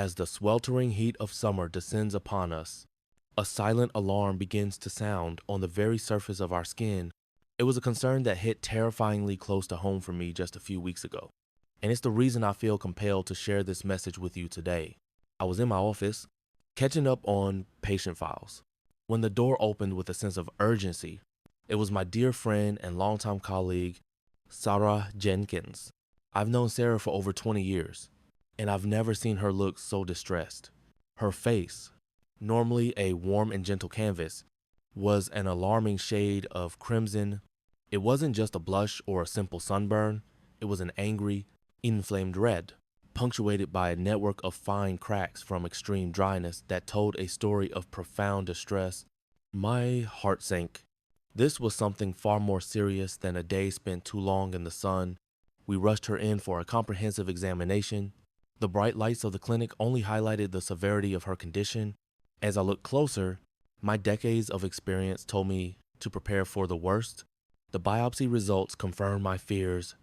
As the sweltering heat of summer descends upon us, a silent alarm begins to sound on the very surface of our skin. It was a concern that hit terrifyingly close to home for me just a few weeks ago, and it's the reason I feel compelled to share this message with you today. I was in my office, catching up on patient files, when the door opened with a sense of urgency. It was my dear friend and longtime colleague, Sarah Jenkins. I've known Sarah for over 20 years, and I've never seen her look so distressed. Her face, normally a warm and gentle canvas, was an alarming shade of crimson. It wasn't just a blush or a simple sunburn, it was an angry, inflamed red, punctuated by a network of fine cracks from extreme dryness that told a story of profound distress. My heart sank. This was something far more serious than a day spent too long in the sun. We rushed her in for a comprehensive examination. The bright lights of the clinic only highlighted the severity of her condition. As I looked closer, my decades of experience told me to prepare for the worst. The biopsy results confirmed my fears,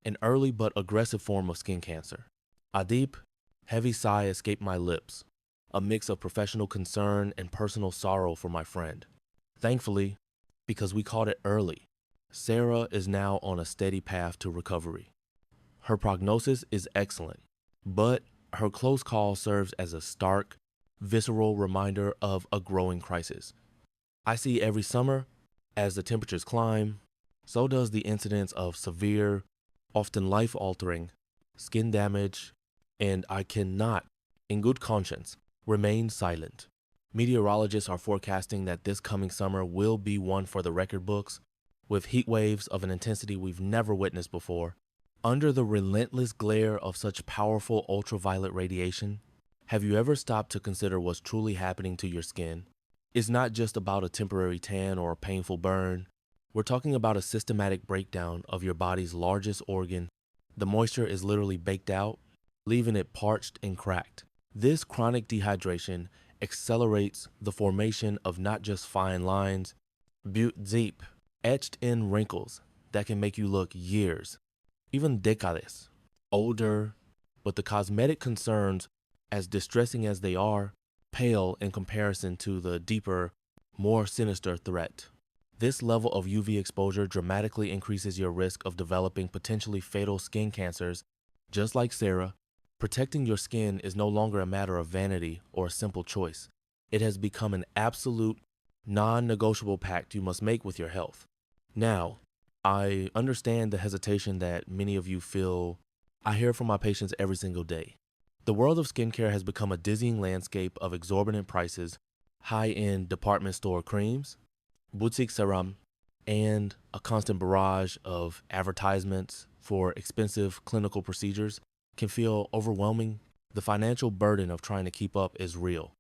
an early but aggressive form of skin cancer. A deep, heavy sigh escaped my lips, a mix of professional concern and personal sorrow for my friend. Thankfully, because we caught it early, Sarah is now on a steady path to recovery. Her prognosis is excellent, but her close call serves as a stark, visceral reminder of a growing crisis. I see every summer, as the temperatures climb, so does the incidence of severe, often life-altering, skin damage, and I cannot, in good conscience, remain silent. Meteorologists are forecasting that this coming summer will be one for the record books, with heat waves of an intensity we've never witnessed before. Under the relentless glare of such powerful ultraviolet radiation, have you ever stopped to consider what's truly happening to your skin? It's not just about a temporary tan or a painful burn. We're talking about a systematic breakdown of your body's largest organ. The moisture is literally baked out, leaving it parched and cracked. This chronic dehydration accelerates the formation of not just fine lines, but deep, etched-in wrinkles that can make you look years, even decades, older. But the cosmetic concerns, as distressing as they are, pale in comparison to the deeper, more sinister threat. This level of UV exposure dramatically increases your risk of developing potentially fatal skin cancers. Just like Sarah, protecting your skin is no longer a matter of vanity or a simple choice. It has become an absolute, non-negotiable pact you must make with your health. Now, I understand the hesitation that many of you feel. I hear from my patients every single day. The world of skincare has become a dizzying landscape of exorbitant prices, high-end department store creams, boutique serum, and a constant barrage of advertisements for expensive clinical procedures can feel overwhelming. The financial burden of trying to keep up is real,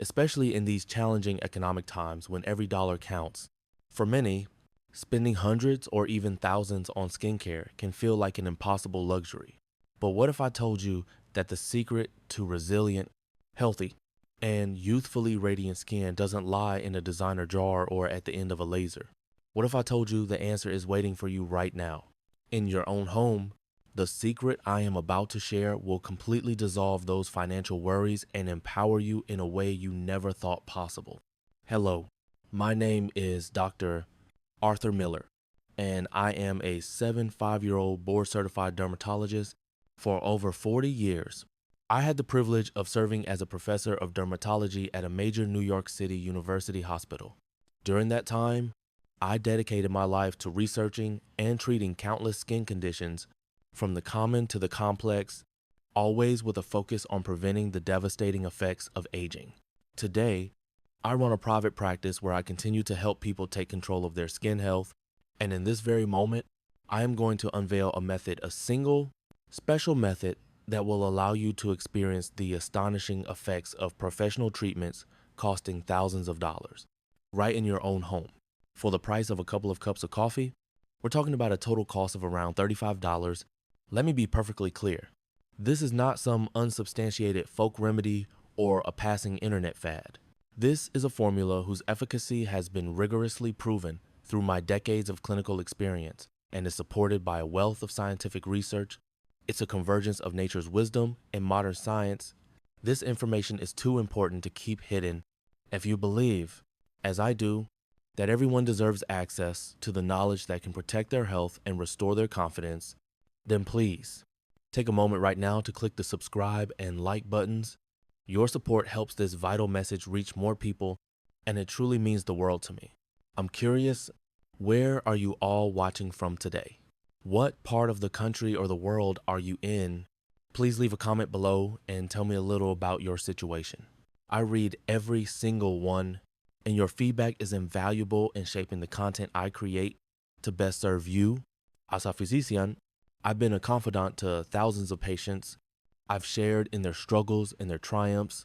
especially in these challenging economic times when every dollar counts. For many, spending hundreds or even thousands on skincare can feel like an impossible luxury. But what if I told you that the secret to resilient, healthy, and youthfully radiant skin doesn't lie in a designer jar or at the end of a laser? What if I told you the answer is waiting for you right now, in your own home? The secret I am about to share will completely dissolve those financial worries and empower you in a way you never thought possible. Hello, my name is Dr. Arthur Miller, and I am a 5-year-old board-certified dermatologist. For over 40 years, I had the privilege of serving as a professor of dermatology at a major New York City university hospital. During that time, I dedicated my life to researching and treating countless skin conditions, from the common to the complex, always with a focus on preventing the devastating effects of aging. Today, I run a private practice where I continue to help people take control of their skin health, and in this very moment, I am going to unveil a single, special method that will allow you to experience the astonishing effects of professional treatments costing thousands of dollars, right in your own home. For the price of a couple of cups of coffee, we're talking about a total cost of around $35. Let me be perfectly clear. This is not some unsubstantiated folk remedy or a passing internet fad. This is a formula whose efficacy has been rigorously proven through my decades of clinical experience and is supported by a wealth of scientific research. It's a convergence of nature's wisdom and modern science, This information is too important to keep hidden. If you believe, as I do, that everyone deserves access to the knowledge that can protect their health and restore their confidence, then please take a moment right now to click the subscribe and like buttons. Your support helps this vital message reach more people, and it truly means the world to me. I'm curious, where are you all watching from today? What part of the country or the world are you in? Please leave a comment below and tell me a little about your situation. I read every single one, and your feedback is invaluable in shaping the content I create to best serve you. As a physician, I've been a confidant to thousands of patients. I've shared in their struggles and their triumphs.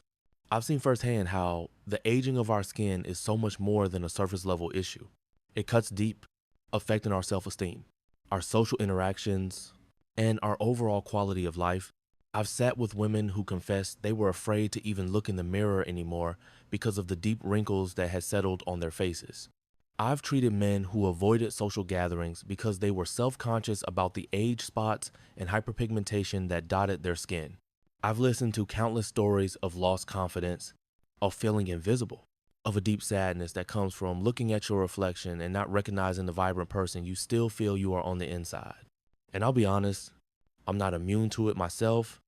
I've seen firsthand how the aging of our skin is so much more than a surface level issue. It cuts deep, affecting our self-esteem, our social interactions, and our overall quality of life. I've sat with women who confessed they were afraid to even look in the mirror anymore because of the deep wrinkles that had settled on their faces. I've treated men who avoided social gatherings because they were self-conscious about the age spots and hyperpigmentation that dotted their skin. I've listened to countless stories of lost confidence, of feeling invisible, of a deep sadness that comes from looking at your reflection and not recognizing the vibrant person you still feel you are on the inside. And I'll be honest, I'm not immune to it myself.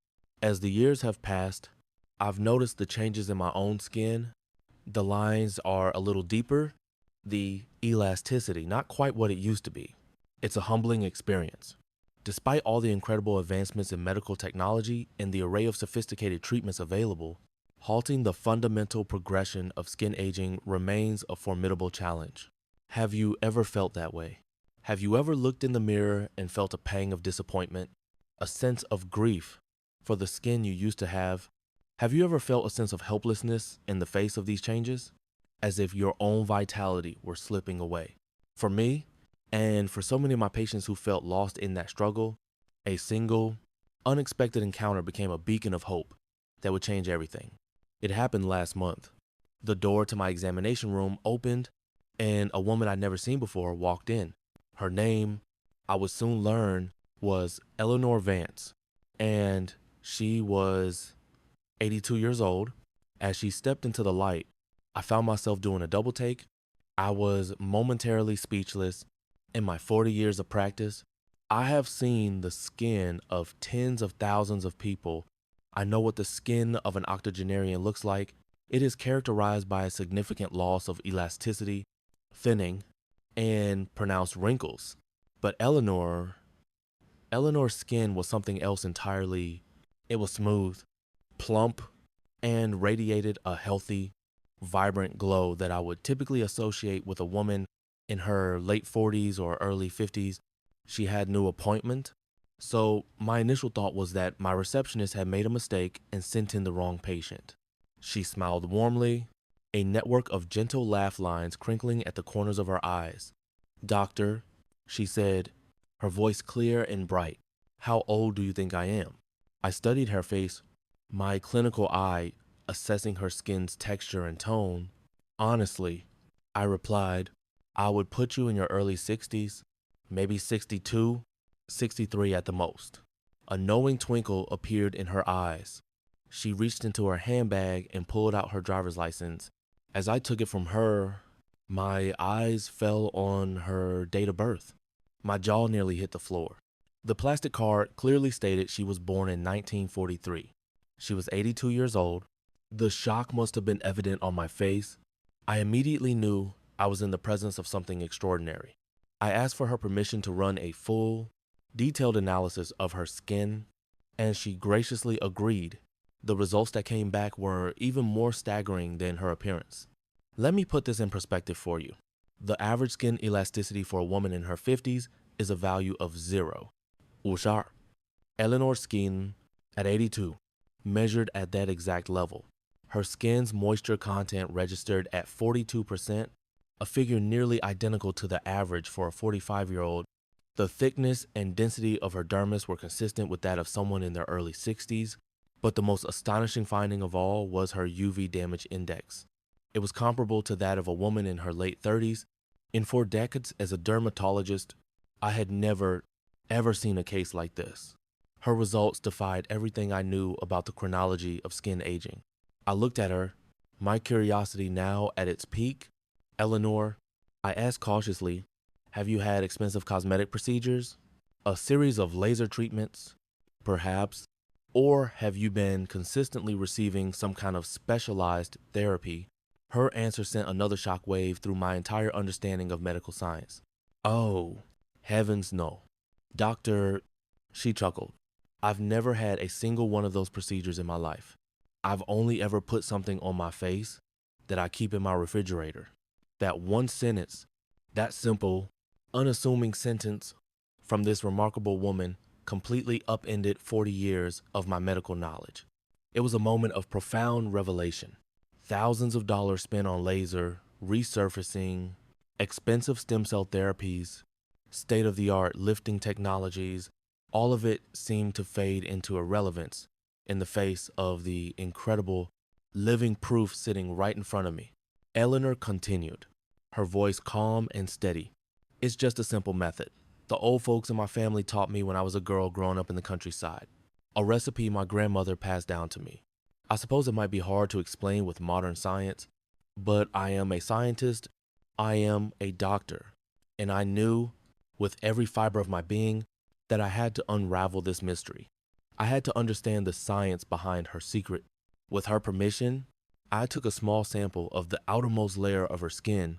As the years have passed, I've noticed the changes in my own skin. The lines are a little deeper, the elasticity, not quite what it used to be. It's a humbling experience. Despite all the incredible advancements in medical technology and the array of sophisticated treatments available, halting the fundamental progression of skin aging remains a formidable challenge. Have you ever felt that way? Have you ever looked in the mirror and felt a pang of disappointment, a sense of grief for the skin you used to have? Have you ever felt a sense of helplessness in the face of these changes, as if your own vitality were slipping away? For me, and for so many of my patients who felt lost in that struggle, a single, unexpected encounter became a beacon of hope that would change everything. It happened last month. The door to my examination room opened, and a woman I'd never seen before walked in. Her name, I would soon learn, was Eleanor Vance, and she was 82 years old. As she stepped into the light, I found myself doing a double take. I was momentarily speechless. In my 40 years of practice, I have seen the skin of tens of thousands of people. I know what the skin of an octogenarian looks like. It is characterized by a significant loss of elasticity, thinning, and pronounced wrinkles. But Eleanor's skin was something else entirely. It was smooth, plump, and radiated a healthy, vibrant glow that I would typically associate with a woman in her late 40s or early 50s. She had no appointment. So my initial thought was that my receptionist had made a mistake and sent in the wrong patient. She smiled warmly, a network of gentle laugh lines crinkling at the corners of her eyes. "Doctor," she said, her voice clear and bright, "how old do you think I am?" I studied her face, my clinical eye assessing her skin's texture and tone. "Honestly," I replied, "I would put you in your early 60s, maybe 62, 63 at the most." A knowing twinkle appeared in her eyes. She reached into her handbag and pulled out her driver's license. As I took it from her, my eyes fell on her date of birth. My jaw nearly hit the floor. The plastic card clearly stated she was born in 1943. She was 82 years old. The shock must have been evident on my face. I immediately knew I was in the presence of something extraordinary. I asked for her permission to run a full, detailed analysis of her skin, and she graciously agreed. The results that came back were even more staggering than her appearance. Let me put this in perspective for you. The average skin elasticity for a woman in her 50s is a value of 0. Ushar. Eleanor's skin, at 82, measured at that exact level. Her skin's moisture content registered at 42%, a figure nearly identical to the average for a 45-year-old. The thickness and density of her dermis were consistent with that of someone in their early 60s, but the most astonishing finding of all was her UV damage index. It was comparable to that of a woman in her late 30s. In 4 decades as a dermatologist, I had never, ever seen a case like this. Her results defied everything I knew about the chronology of skin aging. I looked at her, my curiosity now at its peak. Eleanor, I asked cautiously, have you had expensive cosmetic procedures? A series of laser treatments? Perhaps? Or have you been consistently receiving some kind of specialized therapy? Her answer sent another shock wave through my entire understanding of medical science. Oh, heavens no. Doctor, she chuckled. I've never had a single one of those procedures in my life. I've only ever put something on my face that I keep in my refrigerator. That one sentence, that simple, unassuming sentence from this remarkable woman completely upended 40 years of my medical knowledge. It was a moment of profound revelation. Thousands of dollars spent on laser, resurfacing, expensive stem cell therapies, state-of-the-art lifting technologies, all of it seemed to fade into irrelevance in the face of the incredible living proof sitting right in front of me. Eleanor continued, her voice calm and steady. It's just a simple method. The old folks in my family taught me when I was a girl growing up in the countryside. A recipe my grandmother passed down to me. I suppose it might be hard to explain with modern science, but I am a scientist, I am a doctor, and I knew with every fiber of my being that I had to unravel this mystery. I had to understand the science behind her secret. With her permission, I took a small sample of the outermost layer of her skin,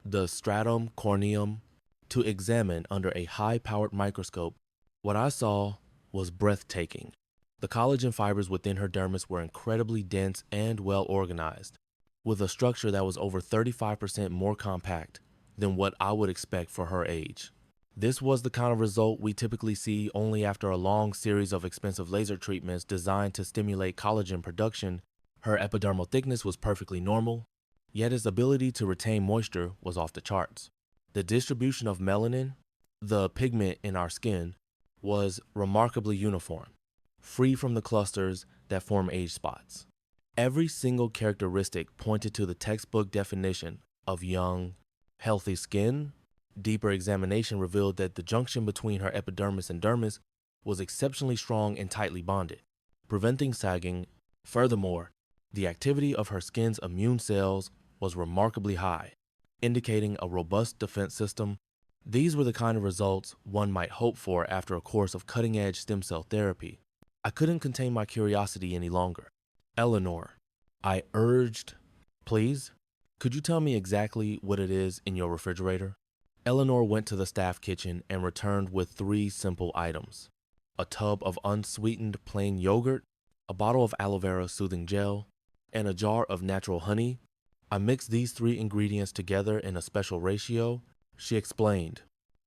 the stratum corneum, to examine under a high-powered microscope. What I saw was breathtaking. The collagen fibers within her dermis were incredibly dense and well organized, with a structure that was over 35% more compact than what I would expect for her age. This was the kind of result we typically see only after a long series of expensive laser treatments designed to stimulate collagen production. Her epidermal thickness was perfectly normal, yet its ability to retain moisture was off the charts. The distribution of melanin, the pigment in our skin, was remarkably uniform, free from the clusters that form age spots. Every single characteristic pointed to the textbook definition of young, healthy skin. Deeper examination revealed that the junction between her epidermis and dermis was exceptionally strong and tightly bonded, preventing sagging. Furthermore, the activity of her skin's immune cells was remarkably high, indicating a robust defense system. These were the kind of results one might hope for after a course of cutting-edge stem cell therapy. I couldn't contain my curiosity any longer. Eleanor, I urged, please, could you tell me exactly what it is in your refrigerator? Eleanor went to the staff kitchen and returned with 3 simple items: a tub of unsweetened plain yogurt, a bottle of aloe vera soothing gel, and a jar of natural honey. I mixed these 3 ingredients together in a special ratio, she explained,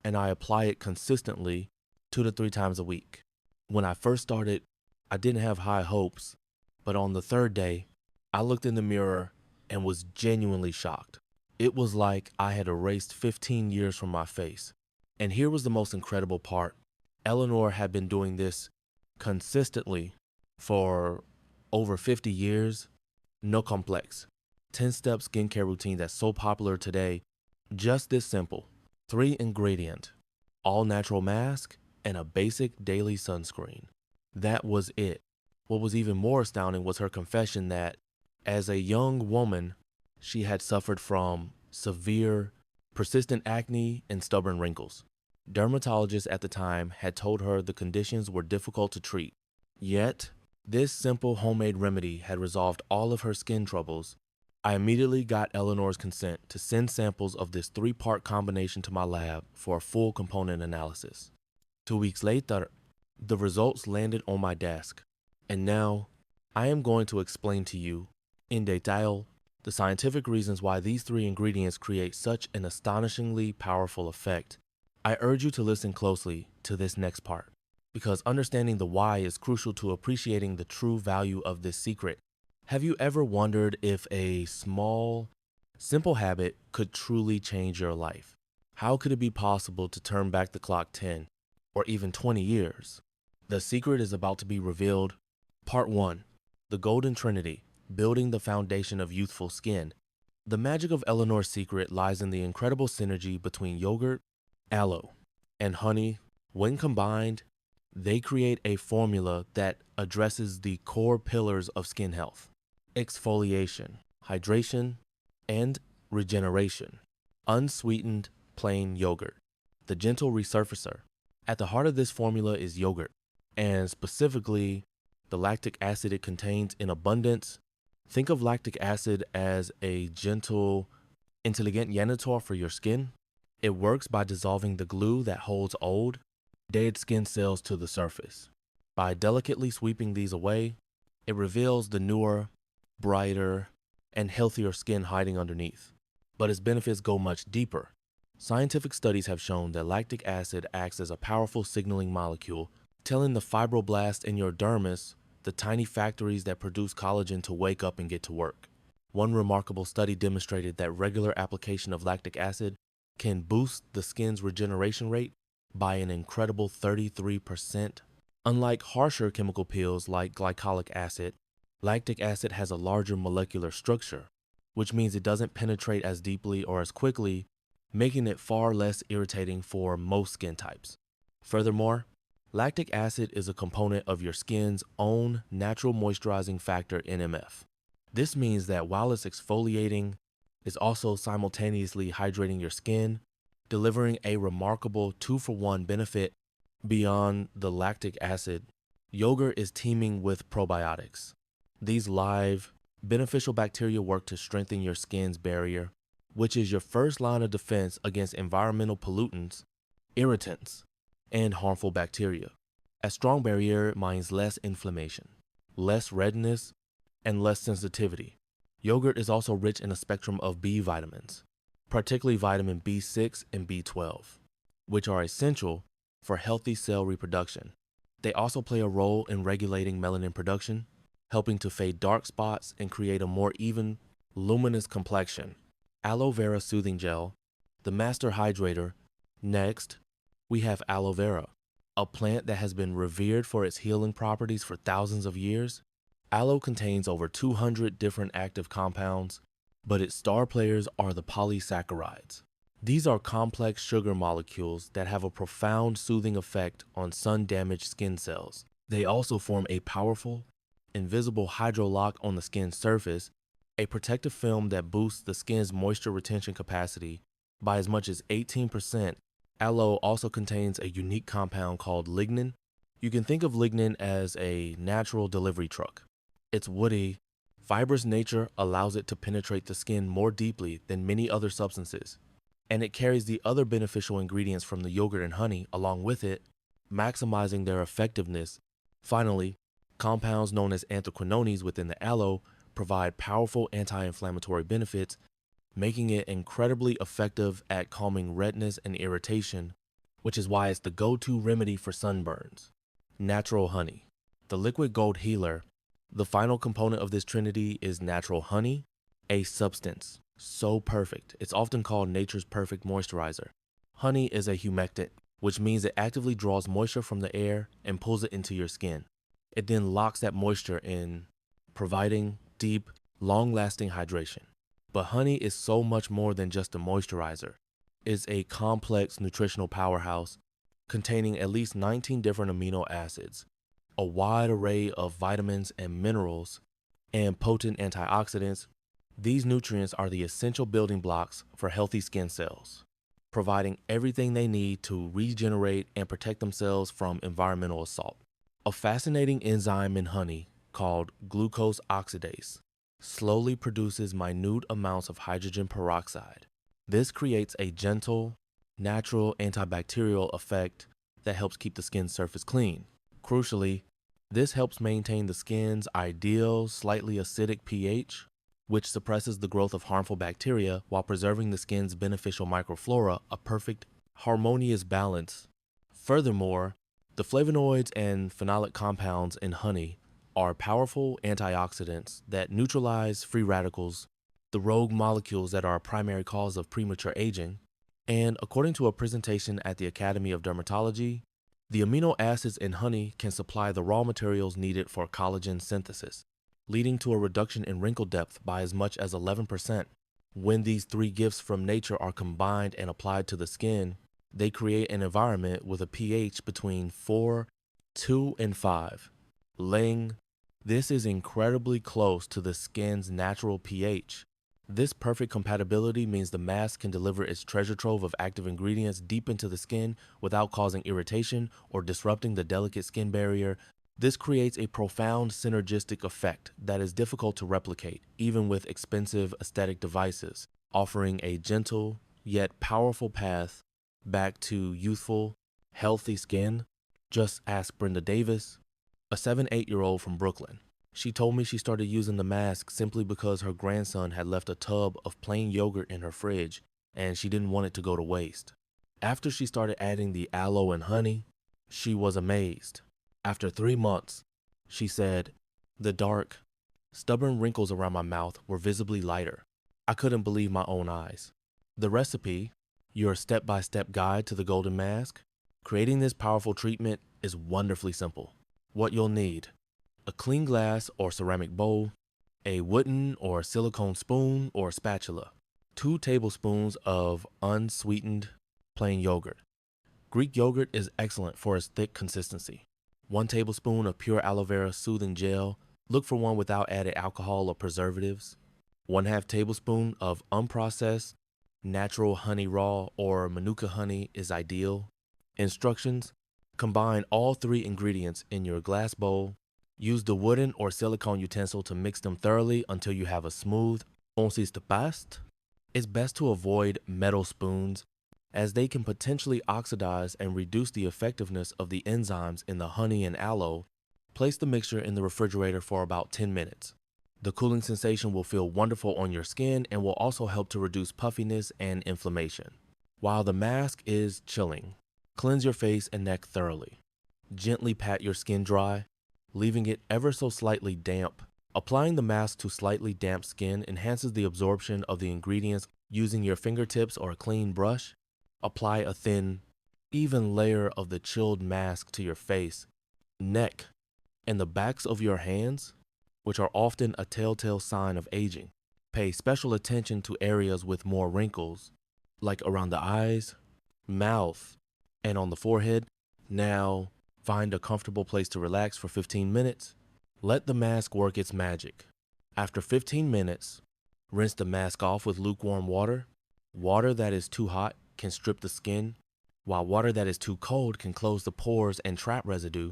and I apply it consistently 2 to 3 times a week. When I first started, I didn't have high hopes, but on the 3rd day, I looked in the mirror and was genuinely shocked. It was like I had erased 15 years from my face. And here was the most incredible part. Eleanor had been doing this consistently for over 50 years. No complex. 10-step skincare routine that's so popular today. Just this simple. 3 ingredient, all natural mask, and a basic daily sunscreen. That was it. What was even more astounding was her confession that, as a young woman, she had suffered from severe, persistent acne and stubborn wrinkles. Dermatologists at the time had told her the conditions were difficult to treat. Yet, this simple homemade remedy had resolved all of her skin troubles. I immediately got Eleanor's consent to send samples of this 3-part combination to my lab for a full component analysis. 2 weeks later, the results landed on my desk. And now, I am going to explain to you, in detail, the scientific reasons why these 3 ingredients create such an astonishingly powerful effect. I urge you to listen closely to this next part, because understanding the why is crucial to appreciating the true value of this secret. Have you ever wondered if a small, simple habit could truly change your life? How could it be possible to turn back the clock 10 or even 20 years? The secret is about to be revealed. Part 1. The Golden Trinity, Building the Foundation of Youthful Skin. The magic of Eleanor's secret lies in the incredible synergy between yogurt, aloe, and honey. When combined, They create a formula that addresses the core pillars of skin health: exfoliation, hydration, and regeneration. Unsweetened plain yogurt, the gentle resurfacer. At the heart of this formula is yogurt, and specifically the lactic acid it contains in abundance. Think of lactic acid as a gentle, intelligent janitor for your skin. It works by dissolving the glue that holds old, dead skin cells to the surface. By delicately sweeping these away, it reveals the newer, brighter, and healthier skin hiding underneath. But its benefits go much deeper. Scientific studies have shown that lactic acid acts as a powerful signaling molecule, telling the fibroblasts in your dermis, the tiny factories that produce collagen, to wake up and get to work. One remarkable study demonstrated that regular application of lactic acid can boost the skin's regeneration rate by an incredible 33%. Unlike harsher chemical peels like glycolic acid, lactic acid has a larger molecular structure, which means it doesn't penetrate as deeply or as quickly, making it far less irritating for most skin types. Furthermore, lactic acid is a component of your skin's own natural moisturizing factor NMF. This means that while it's exfoliating, it's also simultaneously hydrating your skin, delivering a remarkable 2-for-1 benefit. Beyond the lactic acid, yogurt is teeming with probiotics. These live, beneficial bacteria work to strengthen your skin's barrier, which is your first line of defense against environmental pollutants, irritants, and harmful bacteria. A strong barrier means less inflammation, less redness, and less sensitivity. Yogurt is also rich in a spectrum of B vitamins, particularly vitamin B6 and B12, which are essential for healthy cell reproduction. They also play a role in regulating melanin production, helping to fade dark spots and create a more even, luminous complexion. Aloe vera soothing gel, the master hydrator. Next, we have aloe vera, a plant that has been revered for its healing properties for thousands of years. Aloe contains over 200 different active compounds, but its star players are the polysaccharides. These are complex sugar molecules that have a profound soothing effect on sun-damaged skin cells. They also form a powerful, invisible hydrolock on the skin's surface, a protective film that boosts the skin's moisture retention capacity by as much as 18%. Aloe also contains a unique compound called lignin. You can think of lignin as a natural delivery truck. Its woody, fibrous nature allows it to penetrate the skin more deeply than many other substances, and it carries the other beneficial ingredients from the yogurt and honey along with it, maximizing their effectiveness. Finally, compounds known as anthraquinones within the aloe provide powerful anti-inflammatory benefits, making it incredibly effective at calming redness and irritation, which is why it's the go-to remedy for sunburns. Natural honey, the liquid gold healer. The final component of this trinity is natural honey, a substance so perfect it's often called nature's perfect moisturizer. Honey is a humectant, which means it actively draws moisture from the air and pulls it into your skin. It then locks that moisture in, providing deep, long-lasting hydration. But honey is so much more than just a moisturizer. It's a complex nutritional powerhouse containing at least 19 different amino acids, a wide array of vitamins and minerals, and potent antioxidants. These nutrients are the essential building blocks for healthy skin cells, providing everything they need to regenerate and protect themselves from environmental assault. A fascinating enzyme in honey called glucose oxidase slowly produces minute amounts of hydrogen peroxide. This creates a gentle, natural antibacterial effect that helps keep the skin surface clean. Crucially, this helps maintain the skin's ideal, slightly acidic pH, which suppresses the growth of harmful bacteria while preserving the skin's beneficial microflora, a perfect, harmonious balance. Furthermore, the flavonoids and phenolic compounds in honey are powerful antioxidants that neutralize free radicals, the rogue molecules that are a primary cause of premature aging. And according to a presentation at the Academy of Dermatology, the amino acids in honey can supply the raw materials needed for collagen synthesis, leading to a reduction in wrinkle depth by as much as 11%. When these three gifts from nature are combined and applied to the skin, they create an environment with a pH between 4 2 and 5. Ling. This is incredibly close to the skin's natural pH. This perfect compatibility means the mask can deliver its treasure trove of active ingredients deep into the skin without causing irritation or disrupting the delicate skin barrier. This creates a profound synergistic effect that is difficult to replicate, even with expensive aesthetic devices, offering a gentle yet powerful path back to youthful, healthy skin. Just ask Brenda Davis, a 7-8-year-old from Brooklyn. She told me she started using the mask simply because her grandson had left a tub of plain yogurt in her fridge and she didn't want it to go to waste. After she started adding the aloe and honey, she was amazed. After 3 months, she said, the dark, stubborn wrinkles around my mouth were visibly lighter. I couldn't believe my own eyes. The recipe, your step-by-step guide to the golden mask, creating this powerful treatment is wonderfully simple. What you'll need: a clean glass or ceramic bowl, a wooden or silicone spoon or spatula, 2 tablespoons of unsweetened plain yogurt. Greek yogurt is excellent for its thick consistency. 1 tablespoon of pure aloe vera soothing gel. Look for one without added alcohol or preservatives. 1/2 tablespoon of unprocessed natural honey raw or manuka honey is ideal. Instructions: combine all 3 ingredients in your glass bowl. Use the wooden or silicone utensil to mix them thoroughly until you have a smooth consiste paste. It's best to avoid metal spoons as they can potentially oxidize and reduce the effectiveness of the enzymes in the honey and aloe. Place the mixture in the refrigerator for about 10 minutes. The cooling sensation will feel wonderful on your skin and will also help to reduce puffiness and inflammation. While the mask is chilling, cleanse your face and neck thoroughly. Gently pat your skin dry, leaving it ever so slightly damp. Applying the mask to slightly damp skin enhances the absorption of the ingredients. Using your fingertips or a clean brush, apply a thin, even layer of the chilled mask to your face, neck, and the backs of your hands, which are often a telltale sign of aging. Pay special attention to areas with more wrinkles, like around the eyes, mouth, and on the forehead. Now, find a comfortable place to relax for 15 minutes. Let the mask work its magic. After 15 minutes, rinse the mask off with lukewarm water. Water that is too hot can strip the skin, while water that is too cold can close the pores and trap residue.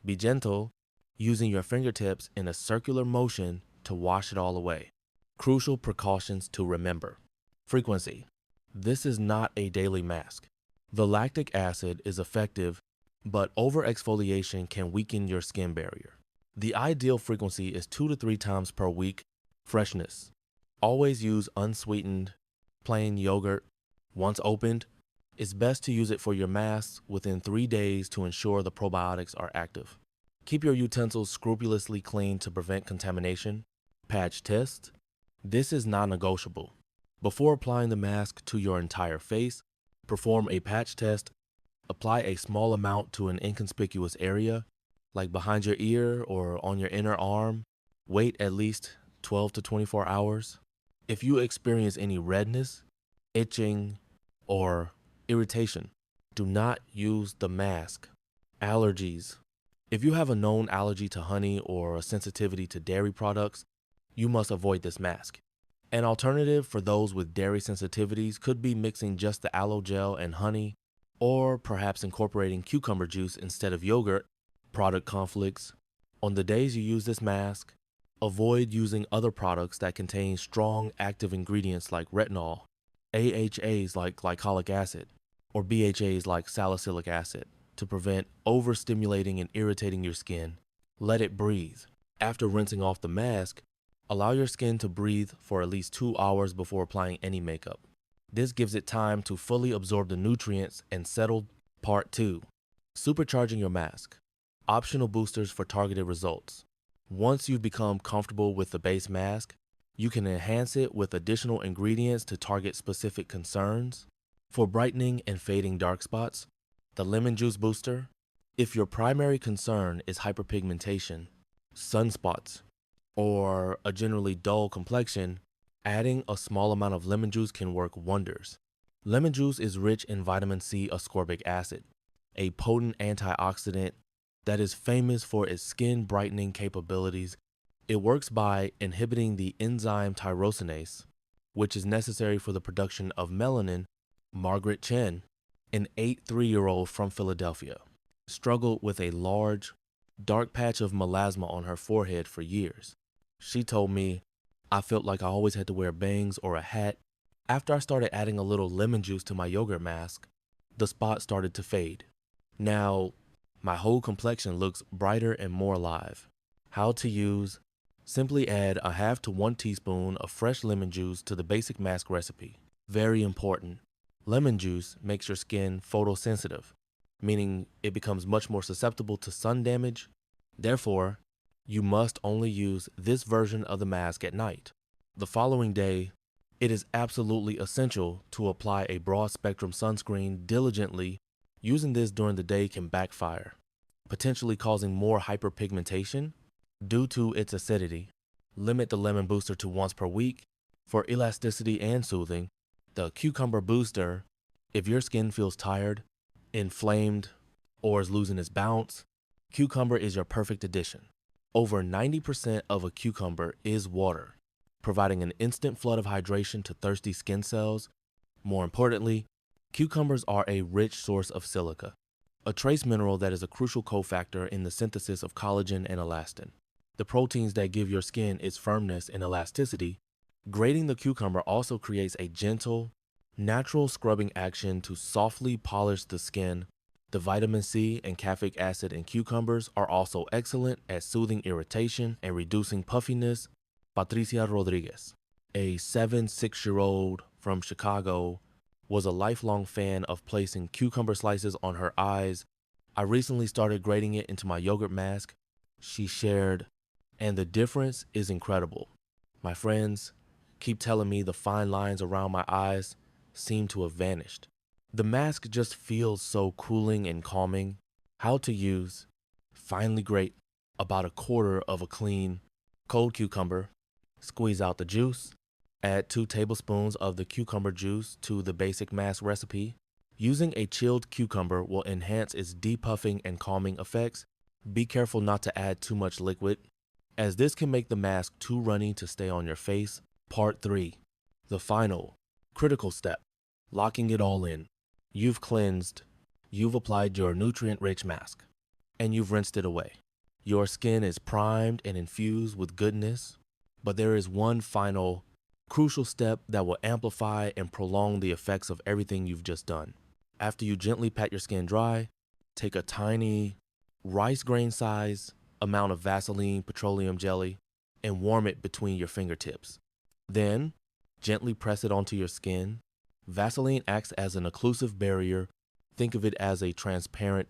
Be gentle, using your fingertips in a circular motion to wash it all away. Crucial precautions to remember. Frequency. This is not a daily mask. The lactic acid is effective, but over-exfoliation can weaken your skin barrier. The ideal frequency is 2 to 3 times per week. Freshness. Always use unsweetened, plain yogurt. Once opened, it's best to use it for your masks within 3 days to ensure the probiotics are active. Keep your utensils scrupulously clean to prevent contamination. Patch test. This is non-negotiable. Before applying the mask to your entire face, perform a patch test. Apply a small amount to an inconspicuous area, like behind your ear or on your inner arm. Wait at least 12 to 24 hours. If you experience any redness, itching, or irritation, do not use the mask. Allergies. If you have a known allergy to honey or a sensitivity to dairy products, you must avoid this mask. An alternative for those with dairy sensitivities could be mixing just the aloe gel and honey, or perhaps incorporating cucumber juice instead of yogurt. Product conflicts. On the days you use this mask, avoid using other products that contain strong active ingredients like retinol, AHAs like glycolic acid, or BHAs like salicylic acid to prevent overstimulating and irritating your skin. Let it breathe. After rinsing off the mask, allow your skin to breathe for at least 2 hours before applying any makeup. This gives it time to fully absorb the nutrients and settle. Part 2. Supercharging your mask. Optional boosters for targeted results. Once you've become comfortable with the base mask, you can enhance it with additional ingredients to target specific concerns. For brightening and fading dark spots, the lemon juice booster. If your primary concern is hyperpigmentation, sunspots, or a generally dull complexion, adding a small amount of lemon juice can work wonders. Lemon juice is rich in vitamin C ascorbic acid, a potent antioxidant that is famous for its skin brightening capabilities. It works by inhibiting the enzyme tyrosinase, which is necessary for the production of melanin. Margaret Chen, an 83-year-old from Philadelphia, struggled with a large, dark patch of melasma on her forehead for years. She told me, I felt like I always had to wear bangs or a hat. After I started adding a little lemon juice to my yogurt mask, the spot started to fade. Now, my whole complexion looks brighter and more alive. How to use: simply add a half to 1 teaspoon of fresh lemon juice to the basic mask recipe. Very important. Lemon juice makes your skin photosensitive, meaning it becomes much more susceptible to sun damage. Therefore, you must only use this version of the mask at night. The following day, it is absolutely essential to apply a broad spectrum sunscreen diligently. Using this during the day can backfire, potentially causing more hyperpigmentation due to its acidity. Limit the lemon booster to once per week. For elasticity and soothing, the cucumber booster: if your skin feels tired, inflamed, or is losing its bounce, cucumber is your perfect addition. Over 90% of a cucumber is water, providing an instant flood of hydration to thirsty skin cells. More importantly, cucumbers are a rich source of silica, a trace mineral that is a crucial cofactor in the synthesis of collagen and elastin, the proteins that give your skin its firmness and elasticity. Grating the cucumber also creates a gentle, natural scrubbing action to softly polish the skin. The vitamin C and caffeic acid in cucumbers are also excellent at soothing irritation and reducing puffiness. Patricia Rodriguez, a 76-year-old from Chicago, was a lifelong fan of placing cucumber slices on her eyes. I recently started grating it into my yogurt mask, she shared, and the difference is incredible. My friends keep telling me the fine lines around my eyes seem to have vanished. The mask just feels so cooling and calming. How to use: finely grate about a quarter of a clean, cold cucumber. Squeeze out the juice. Add 2 tablespoons of the cucumber juice to the basic mask recipe. Using a chilled cucumber will enhance its depuffing and calming effects. Be careful not to add too much liquid, as this can make the mask too runny to stay on your face. Part 3. The final, critical step: locking it all in. You've cleansed, you've applied your nutrient-rich mask, and you've rinsed it away. Your skin is primed and infused with goodness, but there is one final, crucial step that will amplify and prolong the effects of everything you've just done. After you gently pat your skin dry, take a tiny, rice grain size amount of Vaseline petroleum jelly and warm it between your fingertips. Then, gently press it onto your skin. Vaseline acts as an occlusive barrier. Think of it as a transparent,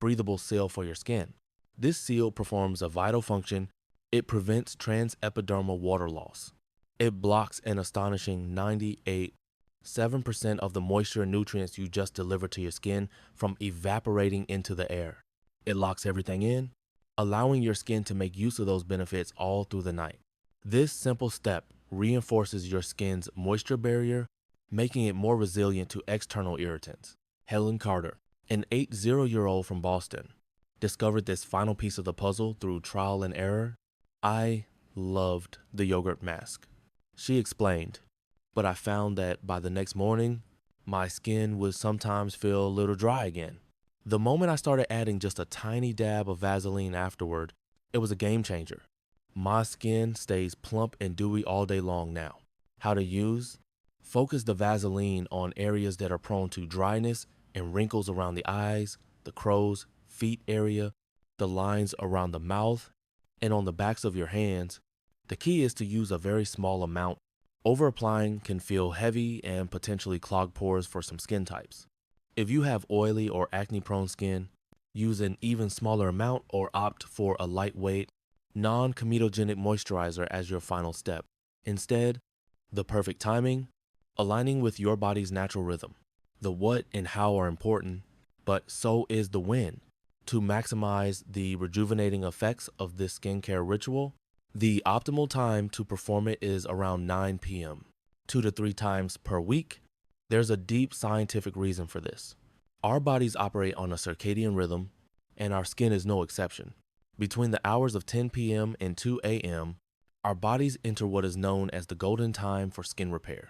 breathable seal for your skin. This seal performs a vital function. It prevents transepidermal water loss. It blocks an astonishing 98.7% of the moisture and nutrients you just delivered to your skin from evaporating into the air. It locks everything in, allowing your skin to make use of those benefits all through the night. This simple step reinforces your skin's moisture barrier, making it more resilient to external irritants. Helen Carter, an 80-year-old from Boston, discovered this final piece of the puzzle through trial and error. I loved the yogurt mask, she explained, but I found that by the next morning, my skin would sometimes feel a little dry again. The moment I started adding just a tiny dab of Vaseline afterward, it was a game changer. My skin stays plump and dewy all day long now. How to use: focus the Vaseline on areas that are prone to dryness and wrinkles around the eyes, the crow's feet area, the lines around the mouth, and on the backs of your hands. The key is to use a very small amount. Over-applying can feel heavy and potentially clog pores for some skin types. If you have oily or acne-prone skin, use an even smaller amount or opt for a lightweight, non-comedogenic moisturizer as your final step. Instead, the perfect timing: aligning with your body's natural rhythm. The what and how are important, but so is the when. To maximize the rejuvenating effects of this skincare ritual, the optimal time to perform it is around 9 p.m., 2 to 3 times per week. There's a deep scientific reason for this. Our bodies operate on a circadian rhythm, and our skin is no exception. Between the hours of 10 p.m. and 2 a.m., our bodies enter what is known as the golden time for skin repair.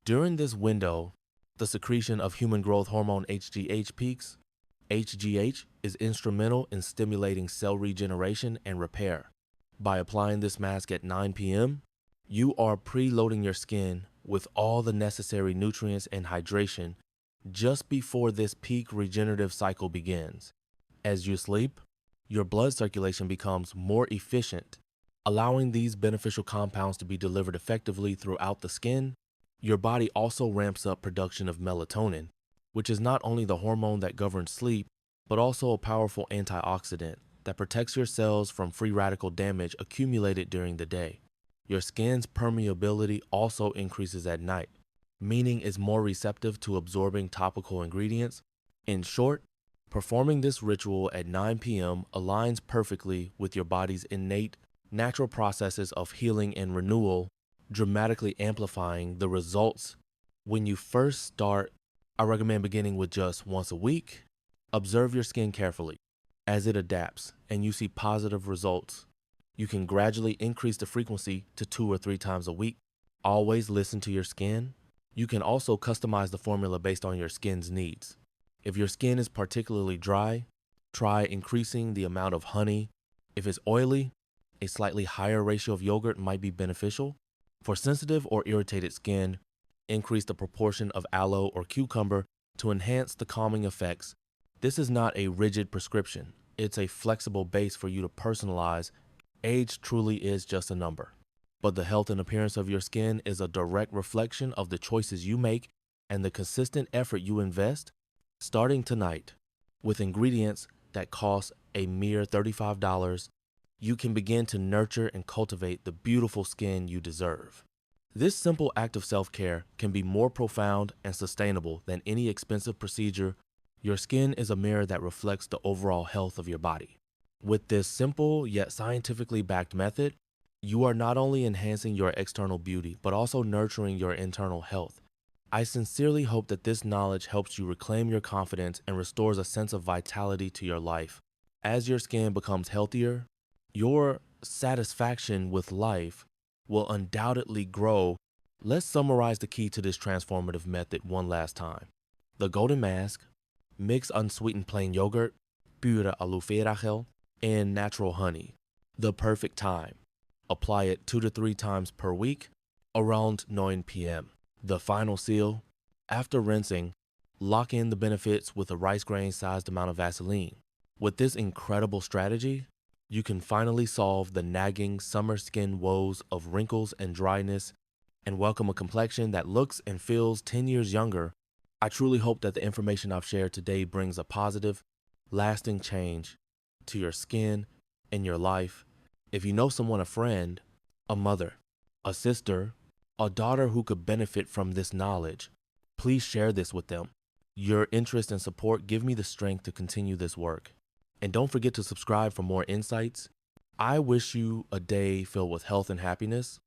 During this window, the secretion of human growth hormone HGH peaks. HGH is instrumental in stimulating cell regeneration and repair. By applying this mask at 9 p.m., you are preloading your skin with all the necessary nutrients and hydration just before this peak regenerative cycle begins. As you sleep, your blood circulation becomes more efficient, allowing these beneficial compounds to be delivered effectively throughout the skin. Your body also ramps up production of melatonin, which is not only the hormone that governs sleep, but also a powerful antioxidant that protects your cells from free radical damage accumulated during the day. Your skin's permeability also increases at night, meaning it's more receptive to absorbing topical ingredients. In short, performing this ritual at 9 p.m. aligns perfectly with your body's innate, natural processes of healing and renewal, dramatically amplifying the results. When you first start, I recommend beginning with just once a week. Observe your skin carefully. As it adapts and you see positive results, you can gradually increase the frequency to 2 or 3 times a week. Always listen to your skin. You can also customize the formula based on your skin's needs. If your skin is particularly dry, try increasing the amount of honey. If it's oily, a slightly higher ratio of yogurt might be beneficial. For sensitive or irritated skin, increase the proportion of aloe or cucumber to enhance the calming effects. This is not a rigid prescription. It's a flexible base for you to personalize. Age truly is just a number, but the health and appearance of your skin is a direct reflection of the choices you make and the consistent effort you invest. Starting tonight, with ingredients that cost a mere $35, you can begin to nurture and cultivate the beautiful skin you deserve. This simple act of self-care can be more profound and sustainable than any expensive procedure. Your skin is a mirror that reflects the overall health of your body. With this simple yet scientifically backed method, you are not only enhancing your external beauty, but also nurturing your internal health. I sincerely hope that this knowledge helps you reclaim your confidence and restores a sense of vitality to your life. As your skin becomes healthier, your satisfaction with life will undoubtedly grow. Let's summarize the key to this transformative method one last time. The golden mask: mix unsweetened plain yogurt, pure aluféragel, and natural honey. The perfect time: apply it 2 to 3 times per week around 9 p.m. The final seal: after rinsing, lock in the benefits with a rice grain sized amount of Vaseline. With this incredible strategy, you can finally solve the nagging summer skin woes of wrinkles and dryness and welcome a complexion that looks and feels 10 years younger. I truly hope that the information I've shared today brings a positive, lasting change to your skin and your life. If you know someone, a friend, a mother, a sister, a daughter who could benefit from this knowledge, please share this with them. Your interest and support give me the strength to continue this work. And don't forget to subscribe for more insights. I wish you a day filled with health and happiness.